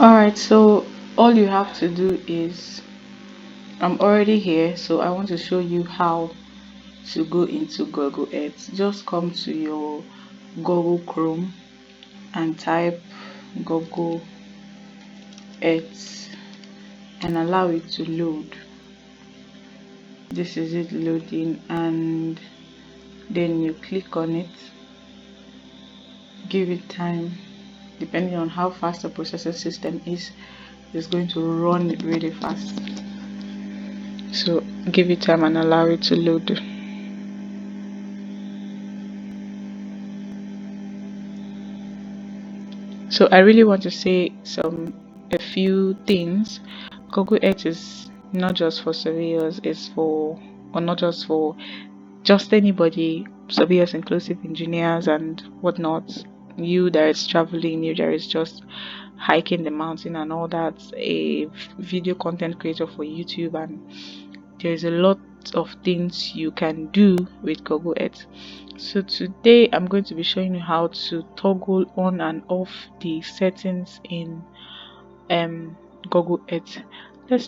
Alright, so all you have to do is I'm already here, so I want to show you how to go into Google Earth. Just come to your Google Chrome and type Google Earth and allow it to load. This is it loading, and then you click on it, give it time. Depending on how fast the processor system is, it's going to run really fast. So give it time and allow it to load. So I really want to say a few things. Google Earth is not just for surveyors, it's for, or not just for, just anybody, surveyors, inclusive engineers and whatnot. You that is traveling, you that is just hiking the mountain and all that, a video content creator for YouTube, and there's a lot of things you can do with Google Earth. So today I'm going to be showing you how to toggle on and off the settings in Google Earth. Let's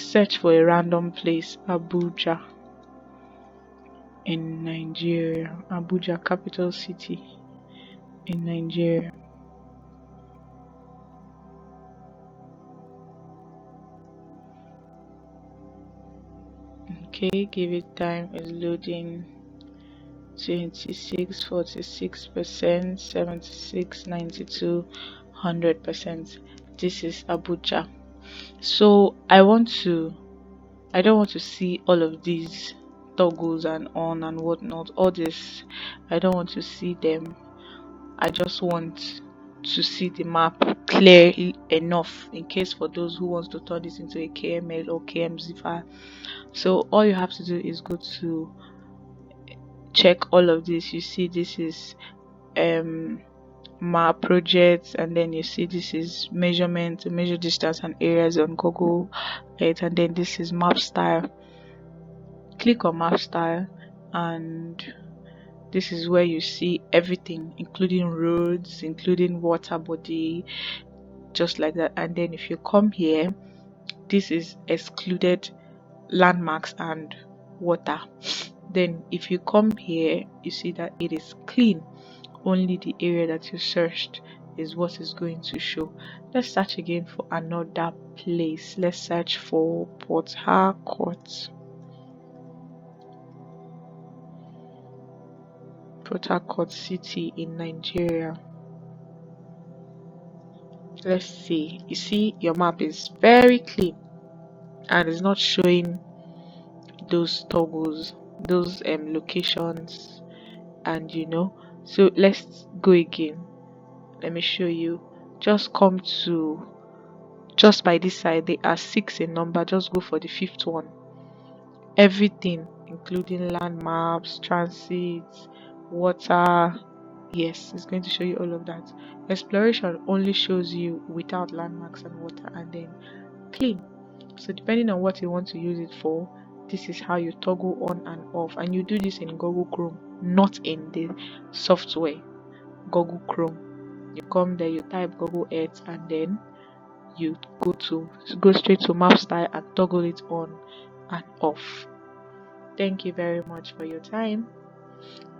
search for a random place, Abuja in Nigeria. Abuja, capital city in Nigeria. Okay, give it time, it's loading. 26, 46%, 76, 92, 100%. This is Abuja. So I don't want to see all of these toggles and on and whatnot, all this. I don't want to see them. I just want to see the map clear enough in case for those who wants to turn this into a KML or KMZ file. So all you have to do is go to check all of this. You see this is map projects, and then you see this is measurement to measure distance and areas on Google Earth, and then this is map style. Click on map style, and this is where you see everything, including roads, including water body, just like that. And then if you come here, this is excluded landmarks and water. Then if you come here, you see that it is clean. Only the area that you searched is what is going to show. Let's search again for another place. Let's search for Port Harcourt. Port Harcourt city in Nigeria. Let's see. You see your map is very clean and it's not showing those toggles, those locations, and so let's go again. Let me show you. Just come to, just by this side, they are 6 in number. Just go for the 5th one. Everything, including land maps, transit, water. Yes, it's going to show you all of that. Exploration only shows you without landmarks and water, and then clean. So depending on what you want to use it for, this is how you toggle on and off. And you do this in Google Chrome, not in the software. Google Chrome, you come there, you type Google Earth, and then you go straight to map style and toggle it on and off. Thank you very much for your time.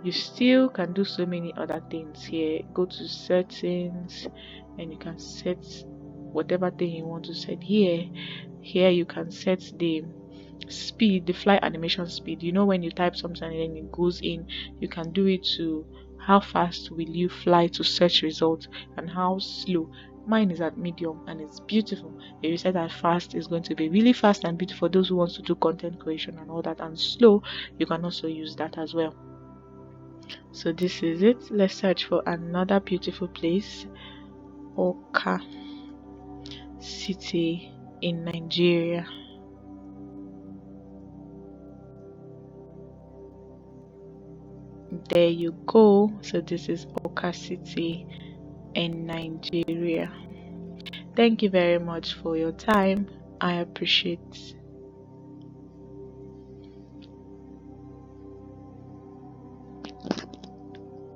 You still can do so many other things here. Go to settings and you can set whatever thing you want to set here. Here you can set the speed, the fly animation speed. When you type something and then it goes in, you can do it to how fast will you fly to search results and how slow. Mine is at medium and it's beautiful. If you set that fast, it's going to be really fast and beautiful for those who wants to do content creation and all that. And slow, you can also use that as well. So this is it. Let's search for another beautiful place. Awka city in Nigeria. There you go. So this is Awka city in Nigeria. Thank you very much for your time. I appreciate